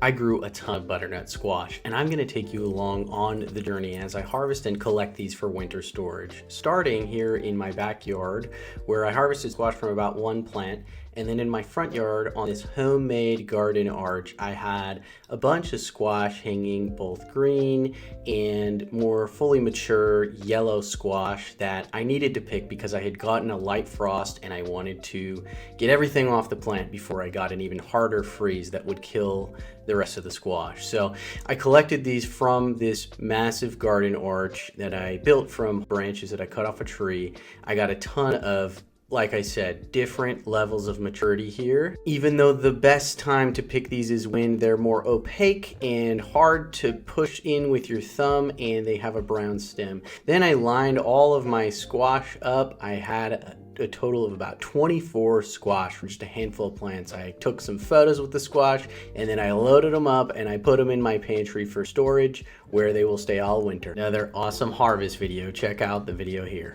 I grew a ton of butternut squash, and I'm gonna take you along on the journey as I harvest and collect these for winter storage. Starting here in my backyard, where I harvested squash from about one plant, and then in my front yard on this homemade garden arch, I had a bunch of squash hanging, both green and more fully mature yellow squash that I needed to pick because I had gotten a light frost and I wanted to get everything off the plant before I got an even harder freeze that would kill the rest of the squash. So I collected these from this massive garden arch that I built from branches that I cut off a tree. I got a ton of, like I said, different levels of maturity here, even though the best time to pick these is when they're more opaque and hard to push in with your thumb and they have a brown stem. Then I lined all of my squash up. I had a total of about 24 squash from just a handful of plants. I took some photos with the squash and then I loaded them up and I put them in my pantry for storage where they will stay all winter. Another awesome harvest video. Check out the video here.